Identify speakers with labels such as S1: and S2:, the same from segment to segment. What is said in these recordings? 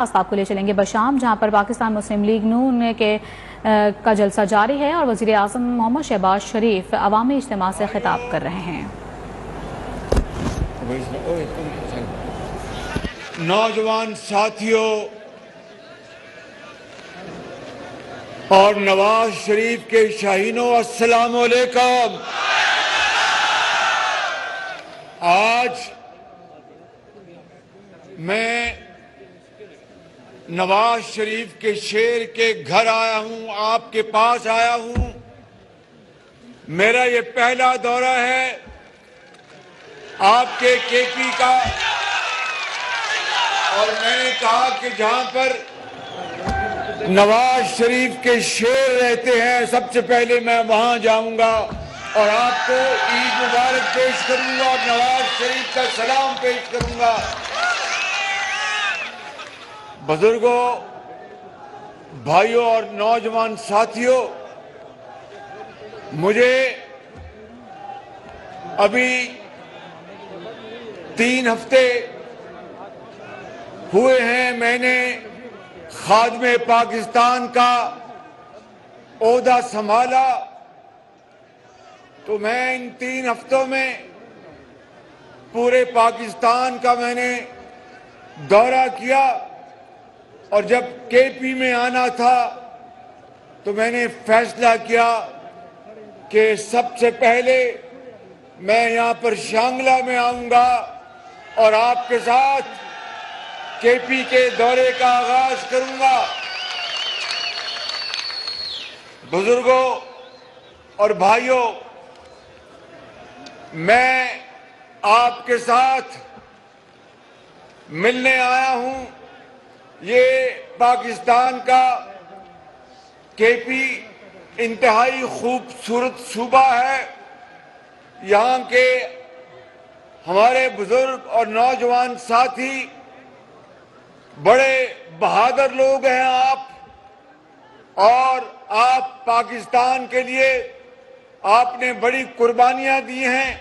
S1: آپ کو لے چلیں گے بشام، جہاں پر پاکستان مسلم لیگ نون کا جلسہ جاری ہے اور وزیر اعظم محمد شہباز شریف عوامی اجتماع سے خطاب کر رہے ہیں۔
S2: نوجوان ساتھیوں اور نواز شریف کے شاہینوں، السلام علیکم۔ آج میں نواز شریف کے شیر کے گھر آیا ہوں، آپ کے پاس آیا ہوں۔ میرا یہ پہلا دورہ ہے آپ کے کے پی کا، اور میں نے کہا کہ جہاں پر نواز شریف کے شیر رہتے ہیں سب سے پہلے میں وہاں جاؤں گا اور آپ کو عید مبارک پیش کروں گا اور نواز شریف کا سلام پیش کروں گا۔ بزرگوں، بھائیوں اور نوجوان ساتھیوں، مجھے ابھی 3 ہفتے ہوئے ہیں میں نے خادم پاکستان کا عہدہ سنبھالا، تو میں ان 3 ہفتوں میں پورے پاکستان کا میں نے دورہ کیا، اور جب کے پی میں آنا تھا تو میں نے فیصلہ کیا کہ سب سے پہلے میں یہاں پر شانگلہ میں آؤں گا اور آپ کے ساتھ کے پی کے دورے کا آغاز کروں گا۔ بزرگوں اور بھائیوں، میں آپ کے ساتھ ملنے آیا ہوں۔ یہ پاکستان کا کے پی انتہائی خوبصورت صوبہ ہے۔ یہاں کے ہمارے بزرگ اور نوجوان ساتھی بڑے بہادر لوگ ہیں آپ، اور آپ پاکستان کے لیے آپ نے بڑی قربانیاں دی ہیں،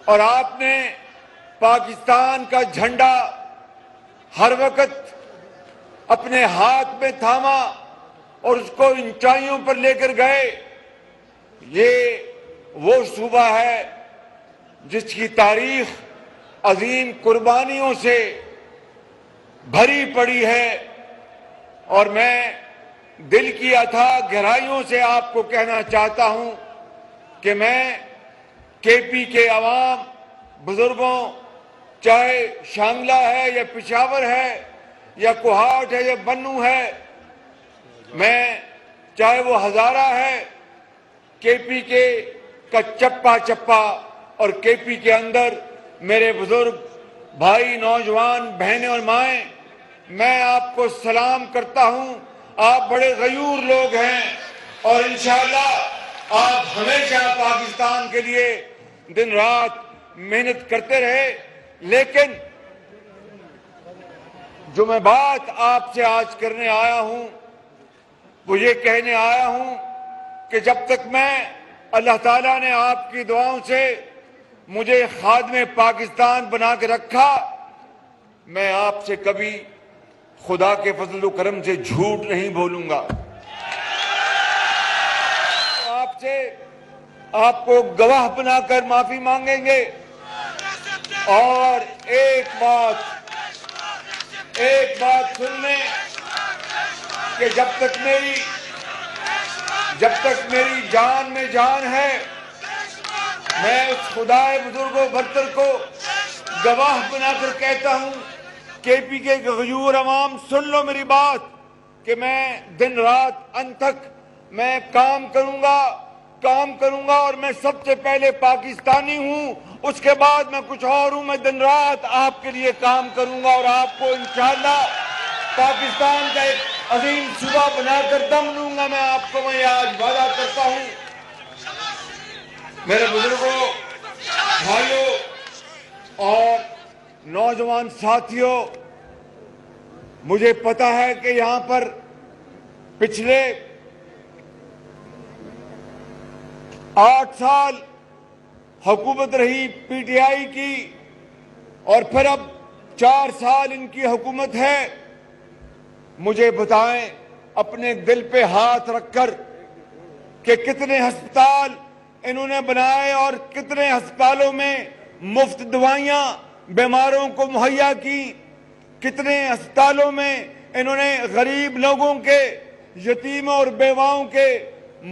S2: اور آپ نے پاکستان کا جھنڈا ہر وقت اپنے ہاتھ میں تھاما اور اس کو اونچائیوں پر لے کر گئے۔ یہ وہ صوبہ ہے جس کی تاریخ عظیم قربانیوں سے بھری پڑی ہے، اور میں دل کی اتھاہ گہرائیوں سے آپ کو کہنا چاہتا ہوں کہ میں کے پی کے عوام، بزرگوں، چاہے شانگلہ ہے یا پشاور ہے یا کوہاٹ ہے یا بنو ہے، میں چاہے وہ ہزارہ ہے، کے پی کے کا چپا چپا، اور کے پی کے اندر میرے بزرگ بھائی، نوجوان، بہنیں اور مائیں، میں آپ کو سلام کرتا ہوں۔ آپ بڑے غیور لوگ ہیں اور انشاءاللہ آپ ہمیشہ پاکستان کے لیے دن رات محنت کرتے رہے، لیکن جو میں بات آپ سے آج کرنے آیا ہوں وہ یہ کہنے آیا ہوں کہ جب تک میں اللہ تعالیٰ نے آپ کی دعاؤں سے مجھے خادم پاکستان بنا کے رکھا، میں آپ سے کبھی خدا کے فضل و کرم سے جھوٹ نہیں بولوں گا۔ آپ سے آپ کو گواہ بنا کر معافی مانگیں گے، اور ایک بات سن لیں کہ جب تک میری جان میں جان ہے، میں اس خدائے بزرگ و برتر کو گواہ بنا کر کہتا ہوں، کے پی کے غیور عوام سن لو میری بات، کہ میں دن رات انت تک میں کام کروں گا، اور میں سب سے پہلے پاکستانی ہوں، اس کے بعد میں کچھ اور ہوں۔ میں دن رات آپ کے لیے کام کروں گا اور آپ کو انشاءاللہ پاکستان کا ایک عظیم صوبہ بنا کر دم لوں گا۔ میں آپ کو میں آج وعدہ کرتا ہوں۔ میرے بزرگوں، بھائیوں اور نوجوان ساتھیوں، مجھے پتا ہے کہ یہاں پر پچھلے 8 سال حکومت رہی پی ٹی آئی کی، اور پھر اب 4 سال ان کی حکومت ہے، مجھے بتائیں اپنے دل پہ ہاتھ رکھ کر کہ کتنے ہسپتال انہوں نے بنائے اور کتنے ہسپتالوں میں مفت دوائیاں بیماروں کو مہیا کی، کتنے ہسپتالوں میں انہوں نے غریب لوگوں کے، یتیموں اور بیواؤں کے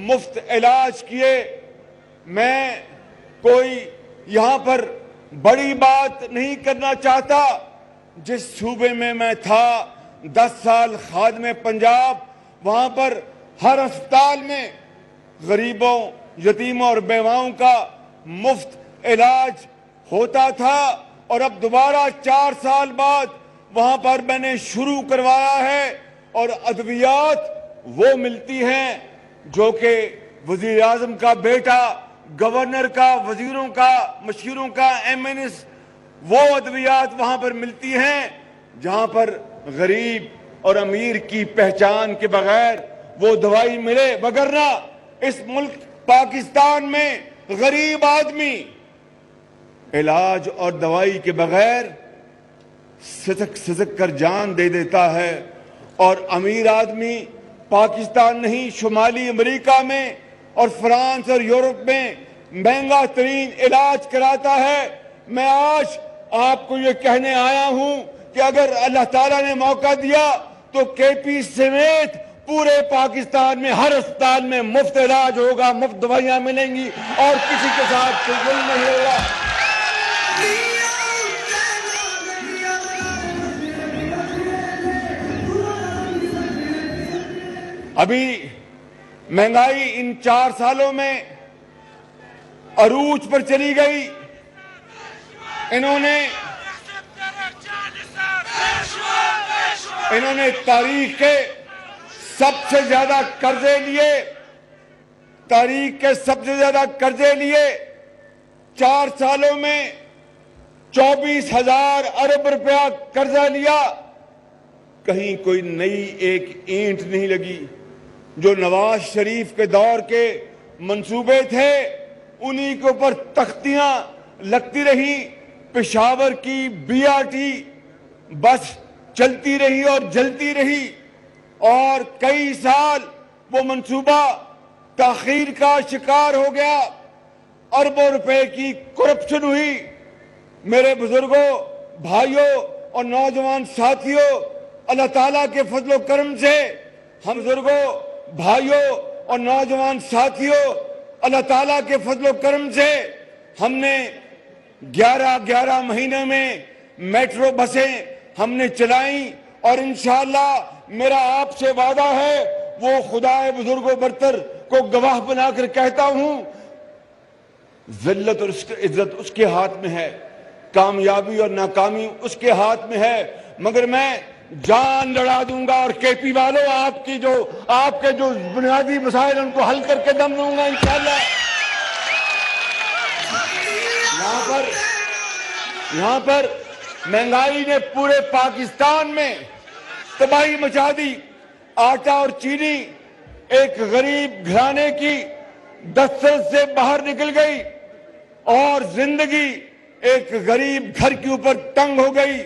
S2: مفت علاج کیے۔ میں کوئی یہاں پر بڑی بات نہیں کرنا چاہتا۔ جس صوبے میں میں تھا 10 سال خادم پنجاب، وہاں پر ہر ہسپتال میں غریبوں، یتیموں اور بیواؤں کا مفت علاج ہوتا تھا، اور اب دوبارہ 4 سال بعد وہاں پر میں نے شروع کروایا ہے، اور ادویات وہ ملتی ہیں جو کہ وزیر اعظم کا بیٹا، گورنر کا، وزیروں کا، مشیروں کا، MNs، وہ ادویات وہاں پر ملتی ہیں جہاں پر غریب اور امیر کی پہچان کے بغیر وہ دوائی ملے۔ وگرنہ اس ملک پاکستان میں غریب آدمی علاج اور دوائی کے بغیر سسک کر جان دے دیتا ہے، اور امیر آدمی پاکستان نہیں، شمالی امریکہ میں اور فرانس اور یورپ میں مہنگا ترین علاج کراتا ہے۔ میں آج آپ کو یہ کہنے آیا ہوں کہ اگر اللہ تعالیٰ نے موقع دیا تو KP سمیت پورے پاکستان میں ہر ہسپتال میں مفت علاج ہوگا، مفت دوائیاں ملیں گی، اور کسی کے ساتھ کوئی ظلم نہیں ہوگا۔ ابھی مہنگائی ان 4 سالوں میں عروج پر چلی گئی۔ انہوں نے تاریخ کے سب سے زیادہ قرضے لیے، تاریخ کے سب سے زیادہ قرضے لیے۔ 4 سالوں میں 24,000 ارب روپیہ قرضہ لیا، کہیں کوئی نئی ایک اینٹ نہیں لگی۔ جو نواز شریف کے دور کے منصوبے تھے انہی کے اوپر تختیاں لگتی رہی۔ پشاور کی BRT بس چلتی رہی اور جلتی رہی، اور کئی سال وہ منصوبہ تاخیر کا شکار ہو گیا، اربوں روپے کی کرپشن ہوئی۔ میرے بزرگوں، بھائیوں اور نوجوان ساتھیوں، اللہ تعالیٰ کے فضل و کرم سے ہم بزرگوں، بھائیوں اور نوجوان ساتھیوں، اللہ تعالیٰ کے فضل و کرم سے ہم نے 11 مہینے میں میٹرو بسیں ہم نے چلائیں، اور انشاءاللہ میرا آپ سے وعدہ ہے، وہ خدائے بزرگ و برتر کو گواہ بنا کر کہتا ہوں، ذلت اور عزت اس کے ہاتھ میں ہے، کامیابی اور ناکامی اس کے ہاتھ میں ہے، مگر میں جان لڑا دوں گا، اور KP والوں آپ کے جو بنیادی مسائل ان کو حل کر کے دم دوں گا انشاءاللہ۔ یہاں پر مہنگائی نے پورے پاکستان میں تباہی مچا دی۔ آٹا اور چینی ایک غریب گھرانے کی دسترس سے باہر نکل گئی، اور زندگی ایک غریب گھر کے اوپر تنگ ہو گئی۔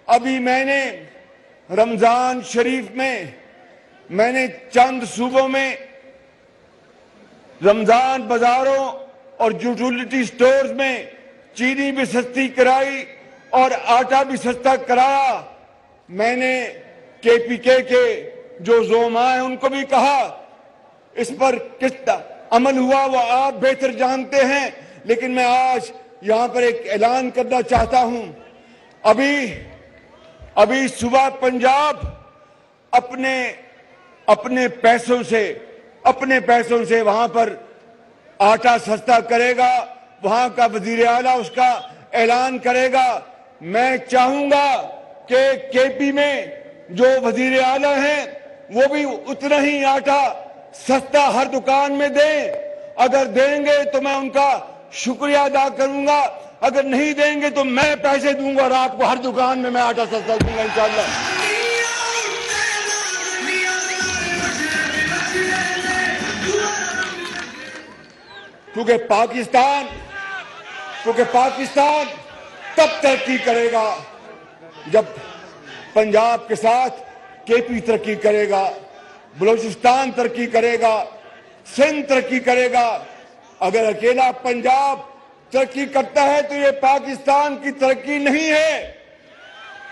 S2: ابھی میں نے رمضان شریف میں نے چند صوبوں میں رمضان بازاروں اور یوٹیلیٹی سٹورز میں چینی بھی سستی کرائی اور آٹا بھی سستا کرایا۔ میں نے KPK کے جو زعماء ہیں ان کو بھی کہا، اس پر کس عمل ہوا وہ آپ بہتر جانتے ہیں، لیکن میں آج یہاں پر ایک اعلان کرنا چاہتا ہوں۔ ابھی صوبہ پنجاب اپنے پیسوں سے وہاں پر آٹا سستا کرے گا، وہاں کا وزیر اعلیٰ اس کا اعلان کرے گا۔ میں چاہوں گا کہ KP میں جو وزیر اعلیٰ ہیں وہ بھی اتنا ہی آٹا سستا ہر دکان میں دیں۔ اگر دیں گے تو میں ان کا شکریہ ادا کروں گا، اگر نہیں دیں گے تو میں پیسے دوں گا اور آپ کو ہر دکان میں آٹا سستا دوں گا انشاءاللہ۔ کیونکہ پاکستان تب ترقی کرے گا جب پنجاب کے ساتھ کے پی ترقی کرے گا، بلوچستان ترقی کرے گا، سندھ ترقی کرے گا۔ اگر اکیلا پنجاب ترقی کرتا ہے تو یہ پاکستان کی ترقی نہیں ہے۔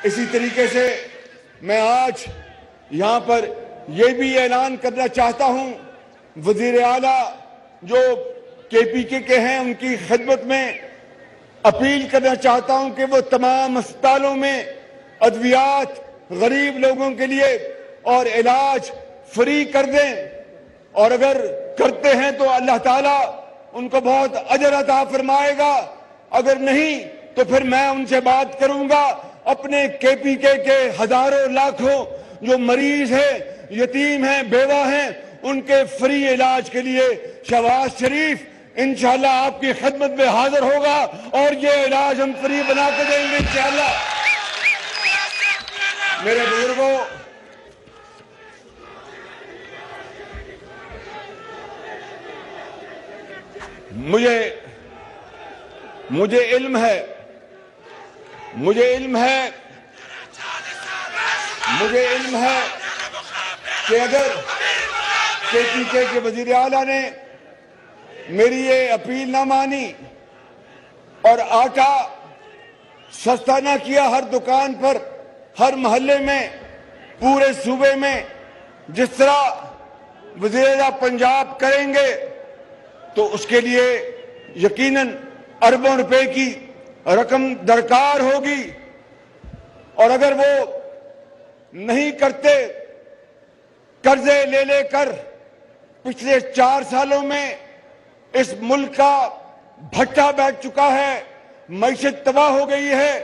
S2: اسی طریقے سے میں آج یہاں پر یہ بھی اعلان کرنا چاہتا ہوں، وزیر اعلیٰ جو کے پی کے ہیں ان کی خدمت میں اپیل کرنا چاہتا ہوں کہ وہ تمام ہسپتالوں میں ادویات غریب لوگوں کے لیے اور علاج فری کر دیں، اور اگر کرتے ہیں تو اللہ تعالیٰ ان کو بہت اجر عطا فرمائے گا، اگر نہیں تو پھر میں ان سے بات کروں گا اپنے کے پی کے ہزاروں لاکھوں جو مریض ہیں، یتیم ہیں، بیوہ ہیں، ان کے فری علاج کے لیے شہباز شریف انشاءاللہ آپ کی خدمت میں حاضر ہوگا اور یہ علاج ہم فری بنا کے دیں گے انشاءاللہ۔ میرے بزرگوں، مجھے علم ہے کہ اگر کے پی کے وزیر اعلیٰ نے میری یہ اپیل نہ مانی اور آٹا سستا نہ کیا ہر دکان پر، ہر محلے میں، پورے صوبے میں، جس طرح وزیر اعلیٰ پنجاب کریں گے تو اس کے لیے یقیناً اربوں روپے کی رقم درکار ہوگی، اور اگر وہ نہیں کرتے، قرضے لے لے کر پچھلے 4 سالوں میں اس ملک کا بھٹا بیٹھ چکا ہے، معیشت تباہ ہو گئی ہے،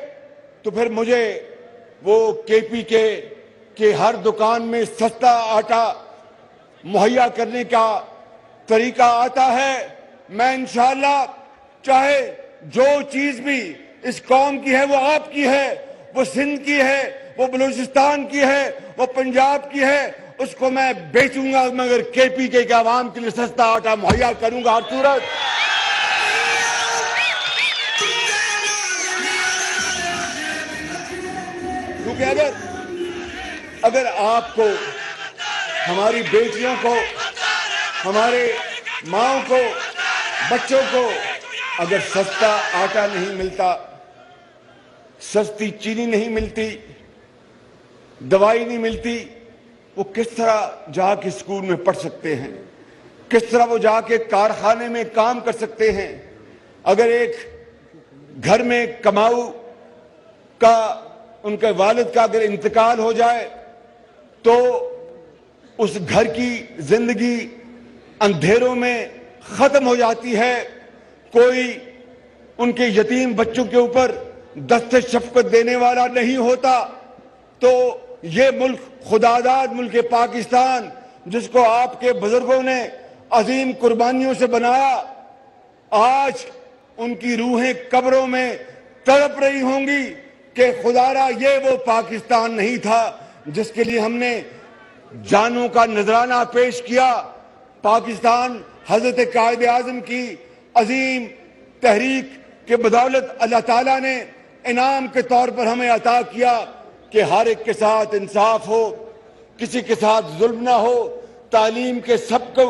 S2: تو پھر مجھے وہ کے پی کے ہر دکان میں سستا آٹا مہیا کرنے کا طریقہ آتا ہے۔ میں انشاءاللہ چاہے جو چیز بھی اس قوم کی ہے وہ آپ کی ہے، وہ سندھ کی ہے، وہ بلوچستان کی ہے، وہ پنجاب کی ہے، اس کو میں بیچوں گا مگر کے پی کے عوام کے لیے سستا آٹا مہیا کروں گا ہر صورت۔ کیونکہ اگر آپ کو، ہماری بیٹیوں کو، ہمارے ماں کو، بچوں کو اگر سستا آٹا نہیں ملتا، سستی چینی نہیں ملتی، دوائی نہیں ملتی، وہ کس طرح جا کے اسکول میں پڑھ سکتے ہیں؟ کس طرح وہ جا کے کارخانے میں کام کر سکتے ہیں؟ اگر ایک گھر میں کماؤ کا، ان کے والد کا اگر انتقال ہو جائے تو اس گھر کی زندگی اندھیروں میں ختم ہو جاتی ہے، کوئی ان کے یتیم بچوں کے اوپر دست شفقت دینے والا نہیں ہوتا۔ تو یہ ملک خداداد ملک پاکستان، جس کو آپ کے بزرگوں نے عظیم قربانیوں سے بنایا، آج ان کی روحیں قبروں میں تڑپ رہی ہوں گی کہ خدارا یہ وہ پاکستان نہیں تھا جس کے لیے ہم نے جانوں کا نذرانہ پیش کیا۔ پاکستان حضرت قائد اعظم کی عظیم تحریک کے بدولت اللہ تعالیٰ نے انعام کے طور پر ہمیں عطا کیا کہ ہر ایک کے ساتھ انصاف ہو، کسی کے ساتھ ظلم نہ ہو، تعلیم کے سب کو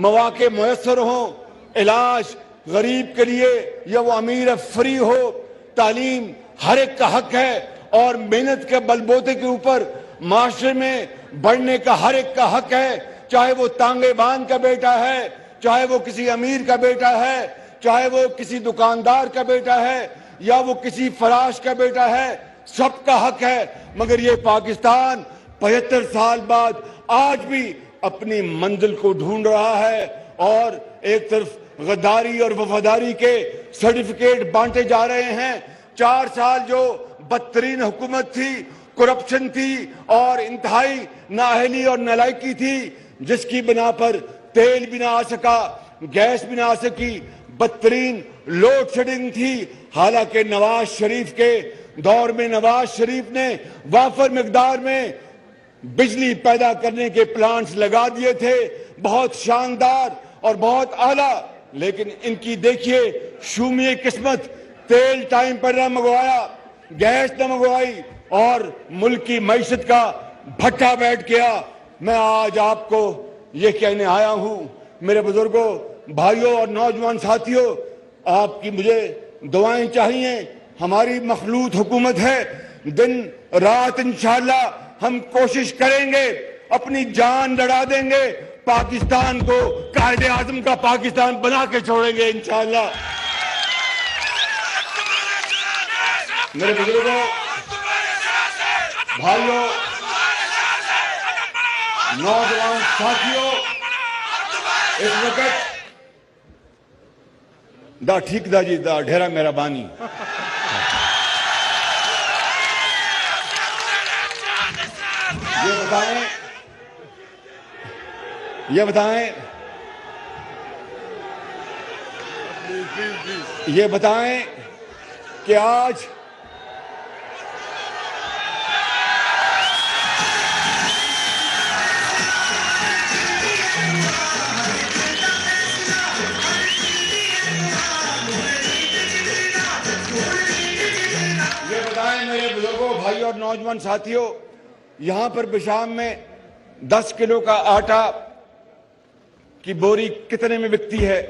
S2: مواقع میسر ہوں، علاج غریب کے لیے یا وہ امیر فری ہو، تعلیم ہر ایک کا حق ہے، اور محنت کے بلبوتے کے اوپر معاشرے میں بڑھنے کا ہر ایک کا حق ہے، چاہے وہ تانگے بان کا بیٹا ہے، چاہے وہ کسی امیر کا بیٹا ہے، چاہے وہ کسی دکاندار کا بیٹا ہے یا وہ کسی فراش کا بیٹا ہے، سب کا حق ہے۔ مگر یہ پاکستان 75 سال بعد آج بھی اپنی منزل کو ڈھونڈ رہا ہے، اور ایک طرف غداری اور وفاداری کے سرٹیفکیٹ بانٹے جا رہے ہیں۔ 4 سال جو بدترین حکومت تھی، کرپشن تھی اور انتہائی نااہلی اور نالائکی تھی، جس کی بنا پر تیل بھی نہ آ سکا، گیس بھی نہ آ سکی، بدترین لوڈ شیڈنگ تھی۔ حالانکہ نواز شریف کے دور میں نواز شریف نے وافر مقدار میں بجلی پیدا کرنے کے پلانٹس لگا دیے تھے، بہت شاندار اور بہت اعلیٰ، لیکن ان کی دیکھیے شومی قسمت، تیل ٹائم پر نہ منگوایا، گیس نہ منگوائی، اور ملک کی معیشت کا بھٹا بیٹھ گیا. میں آج آپ کو یہ کہنے آیا ہوں میرے بزرگوں, بھائیوں اور نوجوان ساتھیوں, آپ کی مجھے دعائیں چاہیے. ہماری مخلوط حکومت ہے, دن رات انشاءاللہ ہم کوشش کریں گے, اپنی جان لڑا دیں گے, پاکستان کو قائد اعظم کا پاکستان بنا کے چھوڑیں گے انشاءاللہ. میرے بزرگوں, بھائیوں, نوجوان ساتھیوں, اس وقت دا ٹھیک دا جی دا ڈھیرا میرا بانی. یہ بتائیں کہ آج میرے بزرگوں, بھائیوں اور نوجوان ساتھیوں, یہاں پر بشام میں 10 کلو کا آٹا کی بوری کتنے میں بکتی ہے؟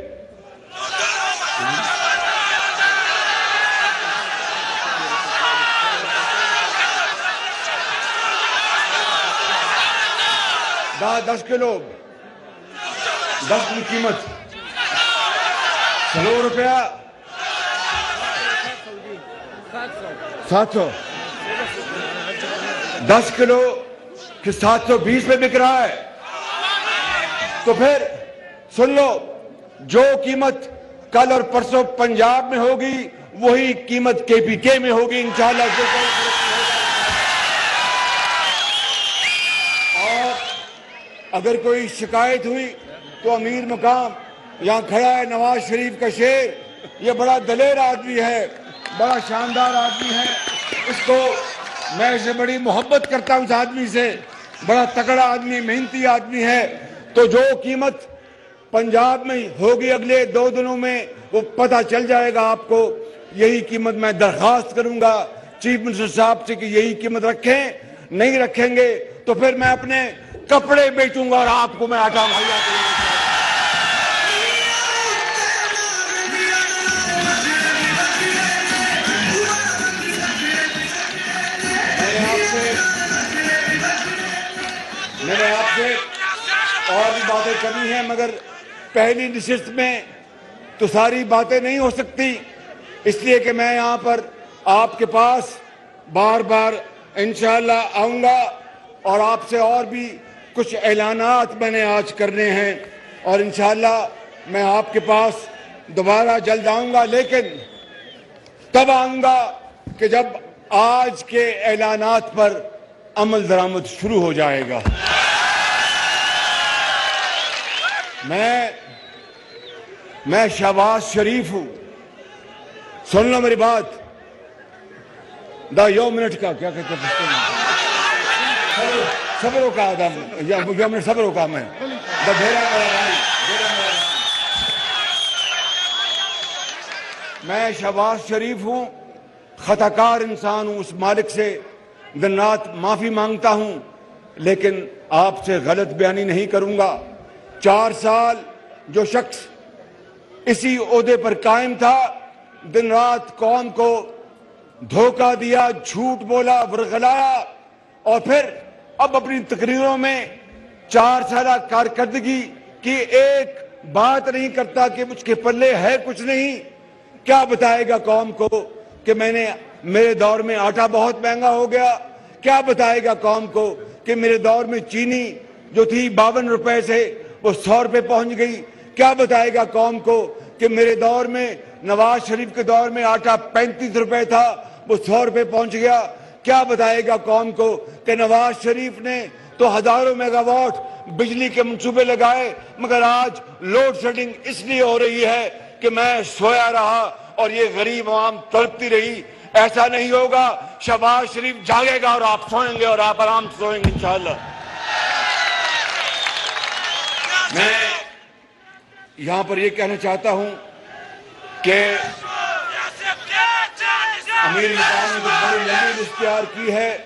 S2: دس کلو 10 کی قیمت 100 روپیہ, 700. 10 کلو کہ 720 میں بک رہا ہے. تو پھر سن لو, جو قیمت کل اور پرسوں پنجاب میں ہوگی وہی قیمت KPK میں ہوگی انشاءاللہ. اور اگر کوئی شکایت ہوئی تو امیر مقام یہاں کھڑا ہے, نواز شریف کا شیر, یہ بڑا دلیر آدمی ہے, بڑا شاندار آدمی ہے. اس کو میں اسے بڑی محبت کرتا ہوں, اس آدمی سے, بڑا تکڑا آدمی, محنتی آدمی ہے. تو جو قیمت پنجاب میں ہوگی اگلے 2 دنوں میں وہ پتہ چل جائے گا آپ کو. یہی قیمت میں درخواست کروں گا چیف منسٹر صاحب سے کہ یہی قیمت رکھیں. نہیں رکھیں گے تو پھر میں اپنے کپڑے بیچوں گا اور آپ کو میں آٹا مہیا کروں گا. میں نے آپ سے اور بھی باتیں کرنی ہیں, مگر پہلی نشست میں تو ساری باتیں نہیں ہو سکتی, اس لیے کہ میں یہاں پر آپ کے پاس بار بار انشاءاللہ آؤں گا اور آپ سے اور بھی کچھ اعلانات میں نے آج کرنے ہیں, اور انشاءاللہ میں آپ کے پاس دوبارہ جلد آؤں گا. لیکن تب آؤں گا کہ جب آج کے اعلانات پر عمل درآمد شروع ہو جائے گا. میں شہباز شریف ہوں, سن لو میری بات. دا 1 منٹ کا کیا کہتے ہیں, صبروں کا آدم, 1 منٹ صبروں کا. میں دا ڈھیرا میں شہباز شریف ہوں, خطا کار انسان ہوں, اس مالک سے دن رات معافی مانگتا ہوں, لیکن آپ سے غلط بیانی نہیں کروں گا. 4 سال جو شخص اسی عہدے پر قائم تھا, دن رات قوم کو دھوکہ دیا, جھوٹ بولا, ورغلایا, اور پھر اب اپنی تقریروں میں 4 سالہ کارکردگی کی ایک بات نہیں کرتا کہ مجھ کے پلے ہے کچھ نہیں. کیا بتائے گا قوم کو کہ میرے دور میں آٹا بہت مہنگا ہو گیا؟ کیا بتائے گا قوم کو کہ میرے دور میں چینی جو تھی 52 روپے سے وہ 100 روپے پہنچ گئی؟ کیا بتائے گا قوم کو کہ میرے دور میں, نواز شریف کے دور میں آٹا 35 روپے تھا وہ 100 روپے پہنچ گیا؟ کیا بتائے گا قوم کو کہ نواز شریف نے تو ہزاروں میگا واٹ بجلی کے منصوبے لگائے, مگر آج لوڈ شیڈنگ اس لیے ہو رہی ہے کہ میں سویا رہا اور یہ غریب عوام تڑپتی رہی. ایسا نہیں ہوگا. شہباز شریف جاگے گا اور آپ سوئیں گے اور آپ آرام سے سوئیں گے انشاءاللہ. میں یہاں پر یہ کہنا چاہتا ہوں کہ امیر مقام نے جو بڑی لڑائی اختیار کی ہے,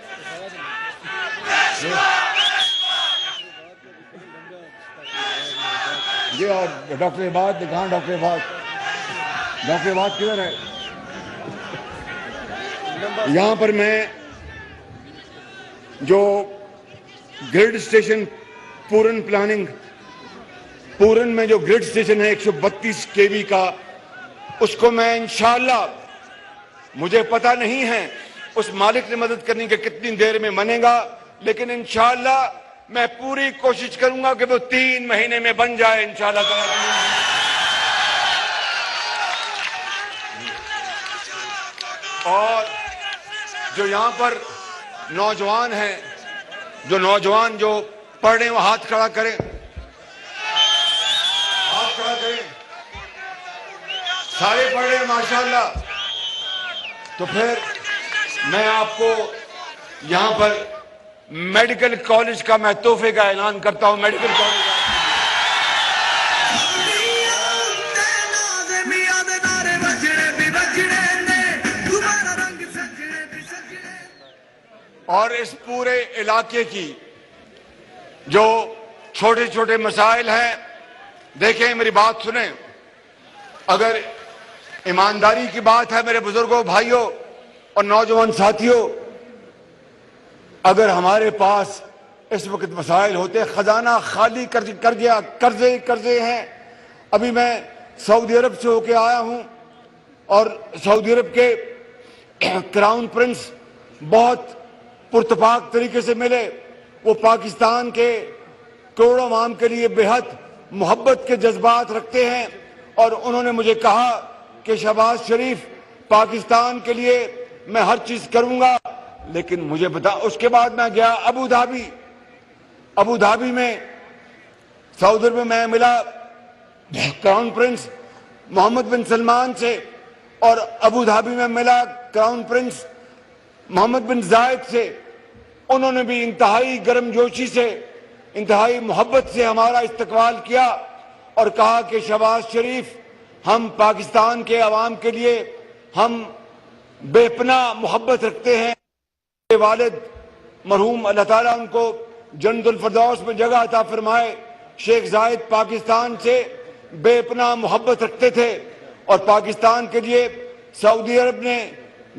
S2: یہ اور ڈاکٹر عباد کہاں؟ ڈاکٹر عباد کدھر ہے؟ یہاں پر میں جو گریڈ اسٹیشن پورن میں جو گریڈ اسٹیشن ہے 132 kV کا، اس کو میں انشاءاللہ، مجھے پتہ نہیں ہے اس مالک نے مدد کرنی کہ کتنی دیر میں بنے گا، لیکن انشاءاللہ میں پوری کوشش کروں گا کہ وہ 3 مہینے میں بن جائے انشاءاللہ تعالی۔ اور جو یہاں پر نوجوان ہیں، جو پڑھ رہے ہیں وہ ہاتھ کھڑا کریں، سارے پڑھ رہے ہیں ماشاءاللہ۔ تو پھر میں آپ کو یہاں پر میڈیکل کالج کا میں تحفے کا اعلان کرتا ہوں، میڈیکل کالج کا۔ اور اس پورے علاقے کی جو چھوٹے چھوٹے مسائل ہیں، دیکھیں میری بات سنیں، اگر ایمانداری کی بات ہے میرے بزرگوں، بھائیوں اور نوجوان ساتھیوں، اگر ہمارے پاس اس وقت مسائل ہوتے، خزانہ خالی کر گیا، قرضے ہیں۔ ابھی میں سعودی عرب سے ہو کے آیا ہوں اور سعودی عرب کے کراؤن پرنس بہت پرتپاک طریقے سے ملے، وہ پاکستان کے کروڑوں عوام کے لیے بے حد محبت کے جذبات رکھتے ہیں، اور انہوں نے مجھے کہا کہ شہباز شریف، پاکستان کے لیے میں ہر چیز کروں گا، لیکن مجھے بتا۔ اس کے بعد میں گیا ابو دھابی میں، سعودی عرب میں میں ملا کراؤن پرنس محمد بن سلمان سے، اور ابو دھابی میں ملا کراؤن پرنس محمد بن زائد سے۔ انہوں نے بھی انتہائی گرم جوشی سے، انتہائی محبت سے ہمارا استقبال کیا اور کہا کہ شہباز شریف، ہم پاکستان کے عوام کے لیے ہم بے پناہ محبت رکھتے ہیں۔ والد مرحوم اللہ تعالیٰ ان کو جنت الفردوس میں جگہ عطا فرمائے، شیخ زائد پاکستان سے بے پناہ محبت رکھتے تھے، اور پاکستان کے لیے سعودی عرب نے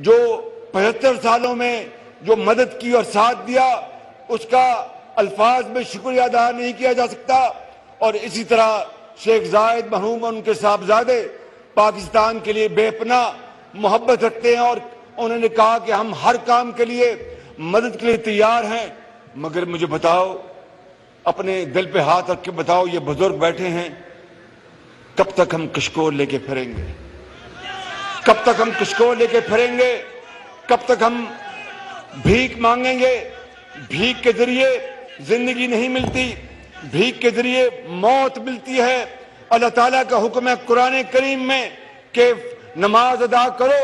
S2: جو 75 سالوں میں جو مدد کی اور ساتھ دیا، اس کا الفاظ میں شکریہ ادا نہیں کیا جا سکتا۔ اور اسی طرح شیخ زائد مرحوم اور ان کے صاحبزادے پاکستان کے لیے بے پناہ محبت رکھتے ہیں، اور انہوں نے کہا کہ ہم ہر کام کے لیے مدد کے لیے تیار ہیں۔ مگر مجھے بتاؤ، اپنے دل پہ ہاتھ رکھ کے بتاؤ، یہ بزرگ بیٹھے ہیں، کب تک ہم کشکول لے کے پھریں گے؟ کب تک ہم کشکول لے کے پھریں گے؟ کب تک ہم بھیک مانگیں گے؟ بھیک کے ذریعے زندگی نہیں ملتی، بھیک کے ذریعے موت ملتی ہے۔ اللہ تعالیٰ کا حکم ہے قرآن کریم میں کہ نماز ادا کرو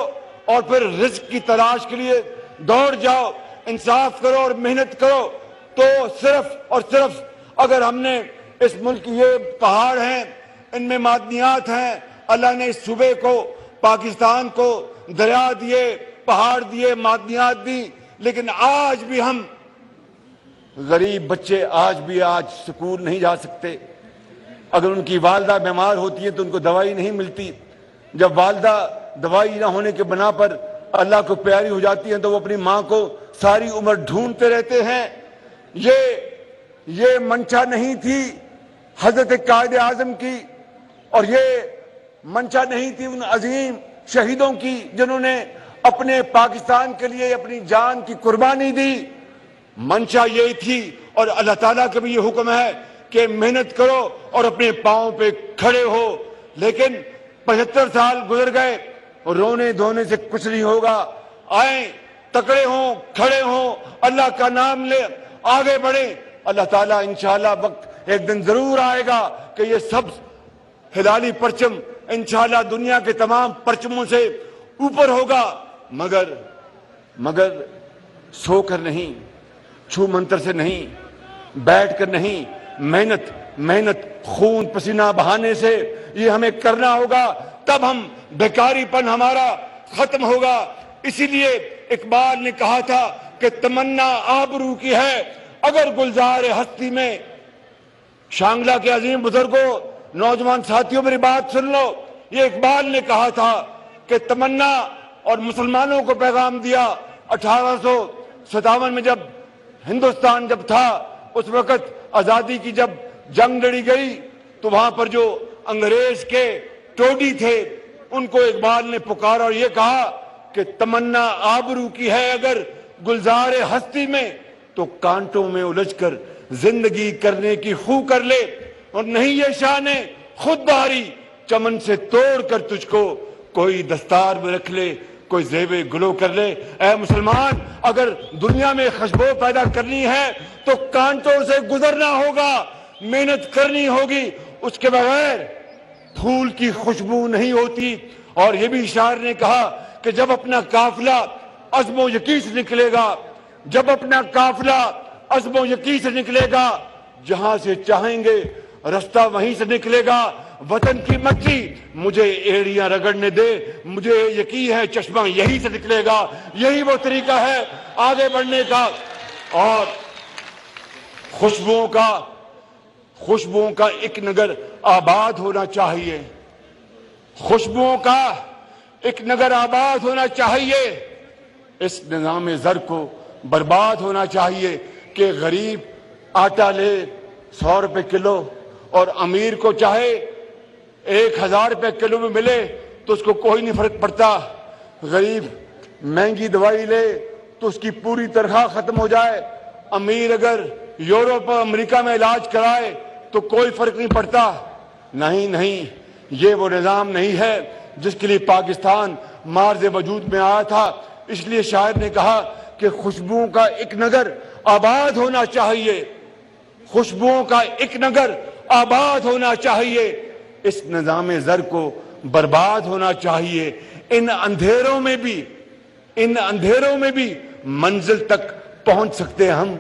S2: اور پھر رزق کی تلاش کے لیے دوڑ جاؤ، انصاف کرو اور محنت کرو۔ تو صرف اور صرف اگر ہم نے اس ملک کی، یہ پہاڑ ہیں، ان میں معدنیات ہیں، اللہ نے اس صوبے کو، پاکستان کو دریا دیے، پہاڑ دیے، معدنیات دی، لیکن آج بھی ہم غریب بچے آج سکول نہیں جا سکتے۔ اگر ان کی والدہ بیمار ہوتی ہے تو ان کو دوائی نہیں ملتی۔ جب والدہ دوائی نہ ہونے کے بنا پر اللہ کو پیاری ہو جاتی ہیں تو وہ اپنی ماں کو ساری عمر ڈھونڈتے رہتے ہیں۔ یہ منشا نہیں تھی حضرت قائد اعظم کی، اور یہ منشا نہیں تھی ان عظیم شہیدوں کی جنہوں نے اپنے پاکستان کے لیے اپنی جان کی قربانی دی۔ منشا یہی تھی، اور اللہ تعالیٰ کا بھی یہ حکم ہے کہ محنت کرو اور اپنے پاؤں پہ کھڑے ہو۔ لیکن 75 سال گزر گئے اور رونے دھونے سے کچھ نہیں ہوگا۔ آئیں، تکڑے ہوں، کھڑے ہوں، اللہ کا نام لے، آگے بڑھیں۔ اللہ تعالیٰ انشاءاللہ وقت ایک دن ضرور آئے گا کہ یہ سب ہلالی پرچم انشاءاللہ دنیا کے تمام پرچموں سے اوپر ہوگا، مگر سو کر نہیں، چھو منتر سے نہیں، بیٹھ کر نہیں، محنت خون پسینہ بہانے سے یہ ہمیں کرنا ہوگا، تب ہم بیکاری پن ہمارا ختم ہوگا۔ اسی لیے اقبال نے کہا تھا کہ تمنا آبرو کی ہے، اگر گلزار ہستی میں شانگلہ کے عظیم بزرگوں نوجوان ساتھیوں میری بات سن لو، یہ اقبال نے کہا تھا کہ تمنا اور مسلمانوں کو پیغام دیا 1857 میں جب ہندوستان جب تھا، اس وقت آزادی کی جب جنگ لڑی گئی تو وہاں پر جو انگریز کے ٹوڈی تھے ان کو اقبال نے پکارا اور یہ کہا کہ تمنا آبرو کی ہے اگر گلزار ہستی میں تو کانٹوں میں الجھ کر زندگی کرنے کی خو کر لے، اور نہیں یہ شان خود بہاری چمن سے توڑ کر تجھ کو کوئی دستار میں رکھ لے، کوئی زیب گلو کر لے۔ اے مسلمان، اگر دنیا میں خوشبو پیدا کرنی ہے تو کانٹوں سے گزرنا ہوگا، محنت کرنی ہوگی، اس کے بغیر پھول کی خوشبو نہیں ہوتی۔ اور یہ بھی شاعر نے کہا کہ جب اپنا قافلہ عزم و یقین سے نکلے گا، جب اپنا قافلہ عزم و یقین سے نکلے گا، جہاں سے چاہیں گے رستہ وہیں سے نکلے گا، وطن کی مٹی مجھے ایڑیاں رگڑنے دے، مجھے یقین ہے چشمہ یہی سے نکلے گا۔ یہی وہ طریقہ ہے آگے بڑھنے کا۔ اور خوشبوؤں کا ایک نگر آباد ہونا چاہیے، خوشبوؤں کا ایک نگر آباد ہونا چاہیے۔ اس نظام زر کو برباد ہونا چاہیے کہ غریب آٹا لے 100 روپے کلو اور امیر کو چاہے 1000 روپے کلو میں ملے تو اس کو کوئی نہیں فرق پڑتا۔ غریب مہنگی دوائی لے تو اس کی پوری تنخواہ ختم ہو جائے، امیر اگر یورپ اور امریکہ میں علاج کرائے تو کوئی فرق نہیں پڑتا۔ نہیں، یہ وہ نظام نہیں ہے جس کے لیے پاکستان مارز وجود میں آیا تھا۔ اس لیے شاعر نے کہا کہ خوشبوؤں کا ایک نگر آباد ہونا چاہیے، خوشبوؤں کا ایک نگر آباد ہونا چاہیے، اس نظام زر کو برباد ہونا چاہیے۔ ان اندھیروں میں بھی منزل تک پہنچ سکتے ہم،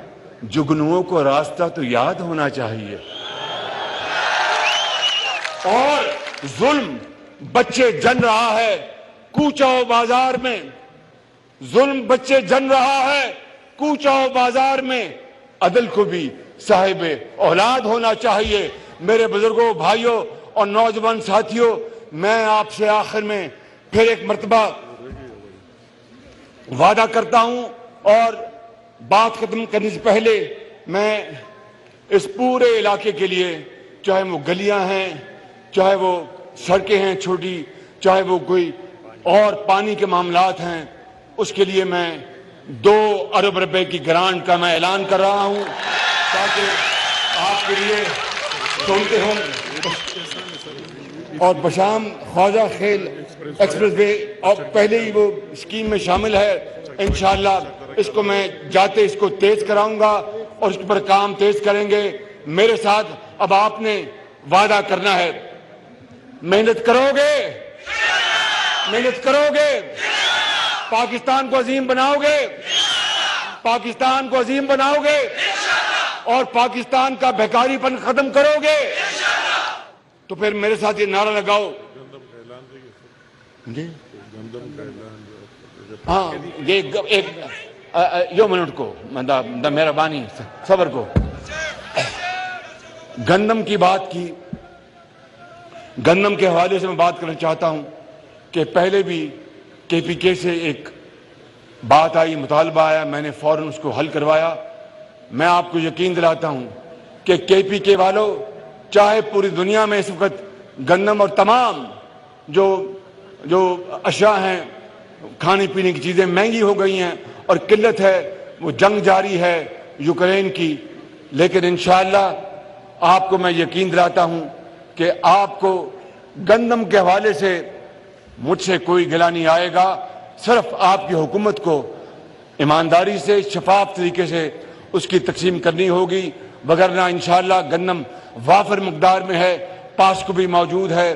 S2: جگنوؤں کو راستہ تو یاد ہونا چاہیے۔ اور ظلم بچے جن رہا ہے کوچہ و بازار میں، ظلم بچے جن رہا ہے کوچہ و بازار میں، عدل کو بھی صاحب اولاد ہونا چاہیے۔ میرے بزرگوں، بھائیوں اور نوجوان ساتھیوں، میں آپ سے آخر میں پھر ایک مرتبہ وعدہ کرتا ہوں اور بات ختم کرنے سے پہلے میں اس پورے علاقے کے لیے، چاہے وہ گلیاں ہیں، چاہے وہ سڑکیں ہیں چھوٹی، چاہے وہ کوئی اور پانی کے معاملات ہیں، اس کے لیے میں 2 ارب روپے کی گرانٹ کا میں اعلان کر رہا ہوں تاکہ آپ کے لیے سنتے ہوں۔ اور بشام خواجہ خیل ایکسپریس وے اور پہلے ہی وہ اسکیم میں شامل ہے، انشاءاللہ اس کو میں جاتے اس کو تیز کراؤں گا اور اس پر کام تیز کریں گے۔ میرے ساتھ اب آپ نے وعدہ کرنا ہے، محنت کرو گے، پاکستان کو عظیم بناؤ گے، پاکستان کو عظیم بناؤ گے اور پاکستان کا بھیکاری پن ختم کرو گے۔ تو پھر میرے ساتھ یہ نعرہ لگاؤ، ہاں یہ ایک یو منٹ کو مہربانی صبر کو۔ گندم کی بات کی، گندم کے حوالے سے میں بات کرنا چاہتا ہوں کہ پہلے بھی کے پی کے سے ایک بات آئی، مطالبہ آیا، میں نے فوراً اس کو حل کروایا۔ میں آپ کو یقین دلاتا ہوں کہ کے پی کے والوں، چاہے پوری دنیا میں اس وقت گندم اور تمام جو اشیاء ہیں، کھانے پینے کی چیزیں مہنگی ہو گئی ہیں اور قلت ہے، وہ جنگ جاری ہے یوکرین کی، لیکن انشاءاللہ آپ کو میں یقین دلاتا ہوں کہ آپ کو گندم کے حوالے سے مجھ سے کوئی گلہ نہیں آئے گا۔ صرف آپ کی حکومت کو ایمانداری سے، شفاف طریقے سے اس کی تقسیم کرنی ہوگی، وگرنہ انشاءاللہ گندم وافر مقدار میں ہے، پاس کو بھی موجود ہے۔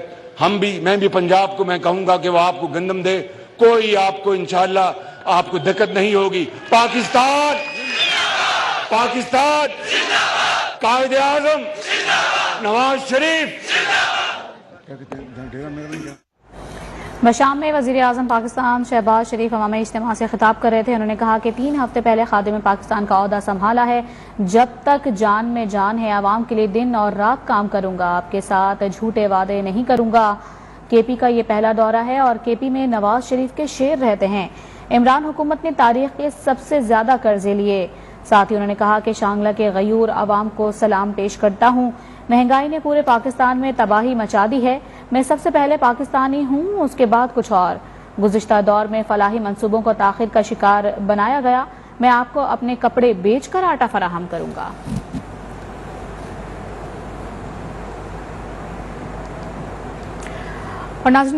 S2: میں بھی پنجاب کو میں کہوں گا کہ وہ آپ کو گندم دے، کوئی آپ کو انشاءاللہ آپ کو دقت نہیں ہوگی۔ پاکستان قائد اعظم نواز شریف
S1: بشام میں وزیر اعظم پاکستان شہباز شریف عوامی اجتماع سے خطاب کر رہے تھے. انہوں نے کہا کہ 3 ہفتے پہلے خادم پاکستان کا عہدہ سنبھالا ہے. جب تک جان میں جان ہے عوام کے لیے دن اور رات کام کروں گا. آپ کے ساتھ جھوٹے وعدے نہیں کروں گا. کے پی کا یہ پہلا دورہ ہے اور کے پی میں نواز شریف کے شیر رہتے ہیں. عمران حکومت نے تاریخ کے سب سے زیادہ قرضے لیے. ساتھ ہی انہوں نے کہا کہ شانگلہ کے غیور عوام کو سلام پیش کرتا ہوں. مہنگائی نے پورے پاکستان میں تباہی مچا دی ہے. میں سب سے پہلے پاکستانی ہوں, اس کے بعد کچھ اور. گزشتہ دور میں فلاحی منصوبوں کو تاخیر کا شکار بنایا گیا. میں آپ کو اپنے کپڑے بیچ کر آٹا فراہم کروں گا. اور ناظرین